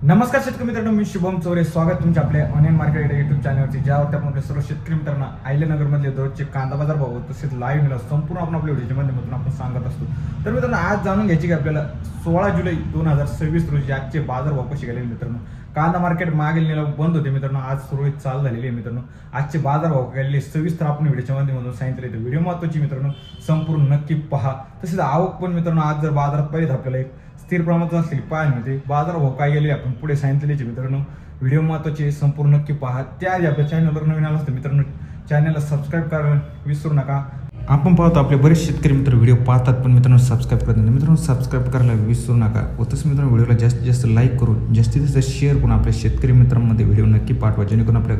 नमस्कार शेतकरी मित्रांनो, मी शुभम चौरे. स्वागत तुमच्या आपल्या ऑनलाईन मार्केट युट्यूब चॅनलवरती, ज्यावरती आपण आपल्या सर्व शेतकरी मित्रांना आयल्यानगरमधले दररोजचे कांदा बाजार भाव तसेच लाईव्ह मिळाला संपूर्ण आपण आपल्या व्हिडिओच्या माध्यमातून आपण सांगत असतो. तर मित्रांनो, आज जाणून घ्यायची की आपल्याला 16 जुलै 2026 रोजी आजचे बाजार भाव कसे गेले मित्रांनो. कांदा मार्केट मागील निलाव बंद होते मित्रांनो, आज सुरळीत चालू झालेली आहे मित्रांनो. आजचे बाजार भाव गेलेले सविस्तर आपण व्हिडिओच्या माध्यमातून सांगितले. तर व्हिडिओ महत्त्वाची मित्रांनो, संपूर्ण नक्की पहा. तसेच आवक पण मित्रांनो, आज जर बाजारात पाहिजे आपल्याला एक स्थिर प्रमाणात असलेली पाहायला मिळते. बाजार भाव काय गेले आपण पुढे सांगितलेले मित्रांनो. व्हिडिओ महत्त्वाचे संपूर्ण नक्की पहा. त्याआधी आपल्या चॅनलवर नवीन आला असतं मित्रांनो, चॅनलला सबस्क्राईब करायला विसरू नका. आपण पाहतो आपले बरेच शेतकरी मित्र व्हिडिओ पाहतात पण मित्रांनो सबस्क्राईब करत नाही. मित्रांनो सबस्क्राईब करायला विसरू नका. व तसं मित्रांनो व्हिडिओला जास्तीत जास्त लाईक करून जास्तीत जास्त शेअर करून आपल्या शेतकरी मित्रांमध्ये व्हिडिओ नक्की पाठवा, जेणेकरून आपल्या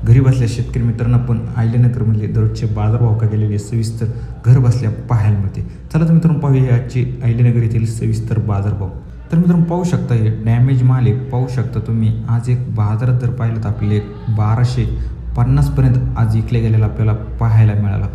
घरी बसल्या शेतकरी मित्रांना पण आयल्यानगरमधले दररोजचे बाजारभाव का गेलेले सविस्तर घर बसल्या पाहायला मिळते. चला तर मित्रांनो पाहूया आजचे आयल्यानगर येथील सविस्तर बाजारभाव. तर मित्रांनो पाहू शकता, हे डॅमेज माल आहे. पाहू शकता तुम्ही, आज एक बाजारात जर पाहिलं तर आपले 1250 पर्यंत आज विकले गेलेला आपल्याला पाहायला मिळाला.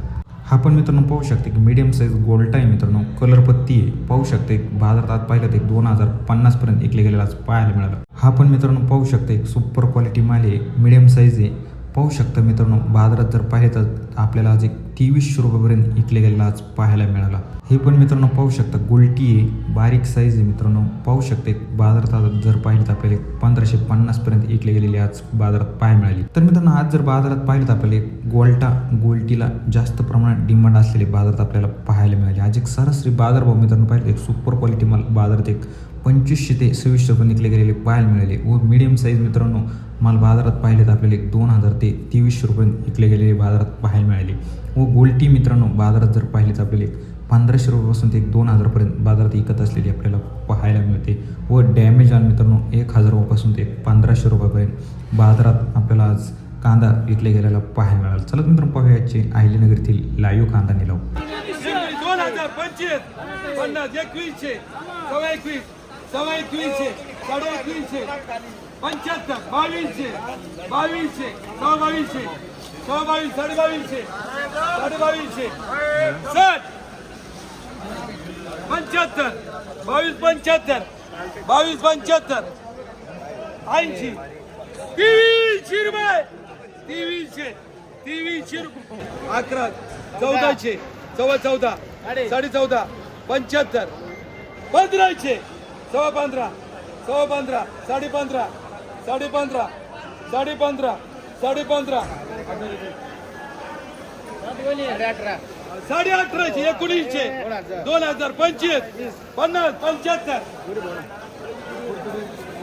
हा पण मित्रांनो पाहू शकते की मीडियम साईज गोल्टा आहे मित्रांनो, कलर पत्ती आहे. पाहू शकते एक बाजारात आज पाहिलं तर 2050 पर्यंत विकले गेलेला आज पाहायला मिळाला. हा पण मित्रांनो पाहू शकता एक सुपर क्वालिटी माल आहे, मीडियम साईज आहे. पाहू शकता मित्रांनो, बाजारात जर पाहिले तर आपल्याला आज एक 2300 रुपयापर्यंत विकले गेलेला आज पाहायला मिळाला. हे पण मित्रांनो पाहू शकता गोल्टी आहे, बारीक साईज आहे मित्रांनो. पाहू शकता एक बाजारात आज जर पाहिलं तर आपल्याला 1550 पर्यंत विकले गेलेले आज बाजारात पाहायला मिळाली. तर मित्रांनो आज जर बाजारात पाहिलं तर आपल्याला गोल्टीला जास्त प्रमाणात डिमांड असलेले बाजारात आपल्याला पाहायला मिळाले. आज एक सरासरी बाजारभाव मित्रांनो पाहिलं एक सुपर क्वालिटी माल बाजारात एक 2500 ते 2600 रुपये निघले गेलेले पाहायला मिळाले. व मीडियम साईज मित्रांनो माल बाजारात पाहिले तर आपल्याला एक 2000 ते 2300 रुपये विकले गेलेले बाजारात पाहायला मिळाले. व गोल्टी मित्रांनो बाजारात जर पाहिले तर आपल्याला एक 1500 रुपयापासून ते 2000 पर्यंत बाजारात विकत असलेली आपल्याला पाहायला मिळते. व डॅमेज माल मित्रांनो 1000 रुपयापासून ते 1500 रुपयापर्यंत बाजारात आपल्याला आज कांदा विकले गेलेला पाहायला मिळाला. चला मित्रांनो पाहूया आजचे आयल्यानगर येथील लाईव्ह कांदा निलाव. 2025 50 2100 21 2100 2100 75 2200 2200 2200 22 2200 2200 60 75 22 75 22 75 80 2300 रुपये 2300 2300 रुपये 11 1400 14 14.5 75 1500 15 15 15 15 15 15 1800 1900 2025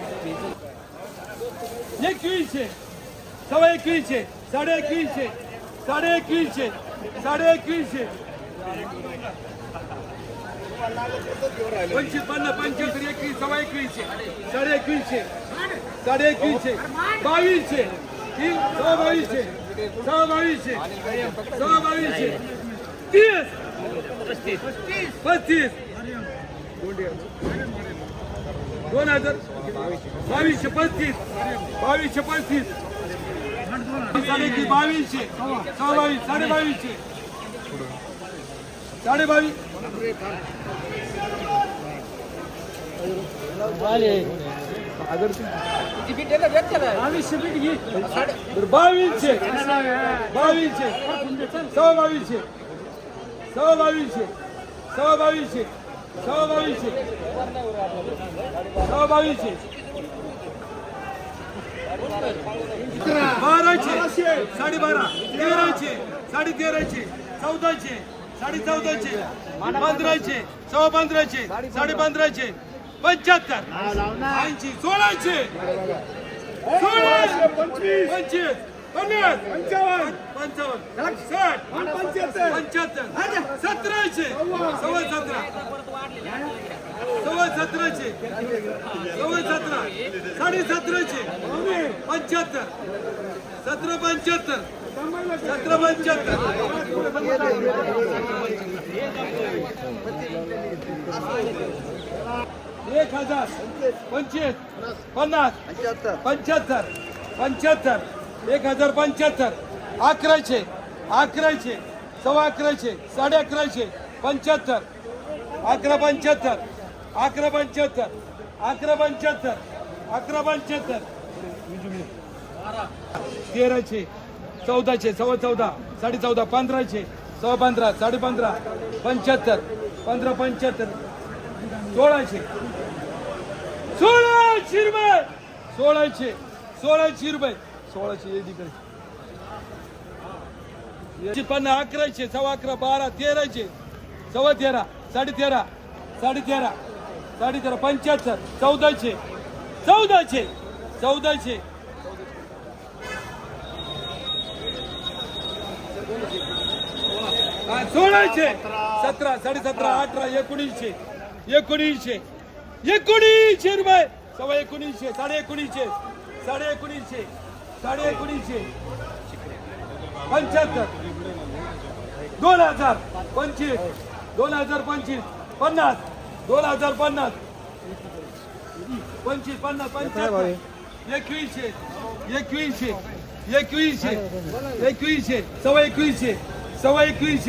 50 75 2100 2100 2100 2100 2100 25 50 75 21 2100 2100 2100 2200 2200 2200 2200 30 35 2000 2200 35 2200 35 2200 2200 2200 11.75 11.75 11.75 1300 1400 सव्वा 14 14.5 1500 सव्वा 15 15.5 75 15.75 1600 रुपये 1600 रुपये 1600 तिकडे 50 1100 सव्वा 11 12 1300 सव्वा 13 13.5 13.5 13.5 75 1400 1600 17 17.5 18 1900 रुपये सव्वा 1900 19.5 19.5 75 2000 25 2025 50 2050 25 50 75 21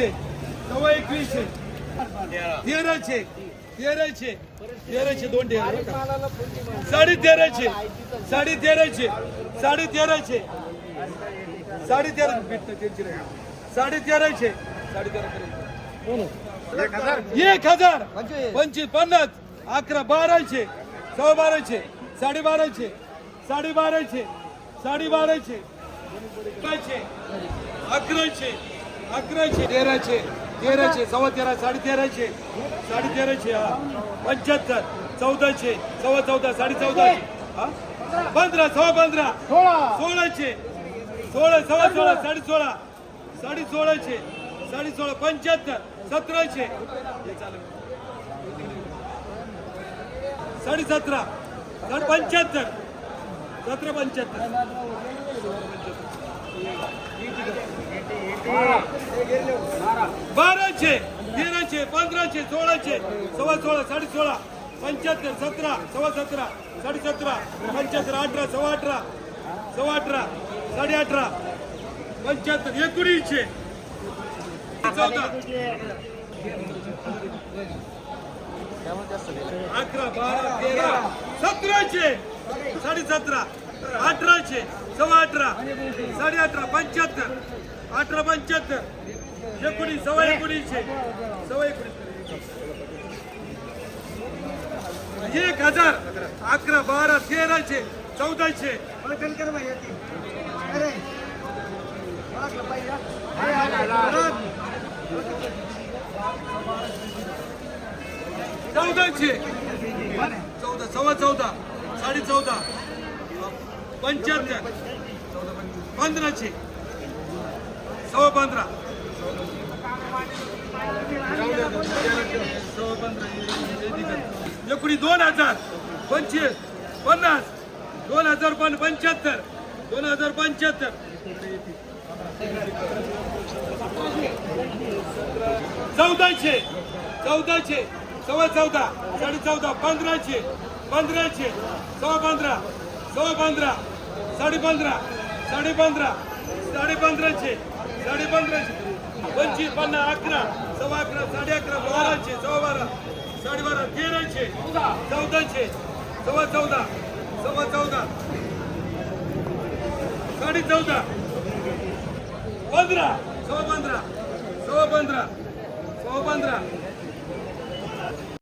सव्वा 21 1300 दोन ठेवा 13.5 13.5 13.5 1000 25 50 11 1200 सव्वा 1200 12.5 12.5 12.5 1100 1300 सव्वा 13 13.5 13.5 75 1400 सव्वा 14 14.5 15 सव्वा 15 1600 16 सव्वा 16 16.5 16.5 75 1700 17.5 75 17.75 1200 1300 1500 1600 सव्वा 16 16.5 75 17 सव्वा 17 17.5 75 18 सव्वा 18 सव्वा 18 18.5 75 1900 14 11 12 13 1700 17.5 1800 सव्वा 18 18.5 75 18.75 19 सव्वा 1900 सव्वा 1000 11 12 1300 1400 1400 14 सव्वा 14 14.5 75 1500 सव्वा 15 एकोणी 2000 25 50 2075 2075 1400 सव्वा 14 14.5 1500 1500 सव्वा 15 सव्वा 15 15.5 15.5 1500 1500 25 50 11 सव्वा 11 11.5 1200 सव्वा 12 12.5 1300 1400 सव्वा 14 सव्वा 14 14.5 15 सव्वा 15 सव्वा 15 सव्वा 15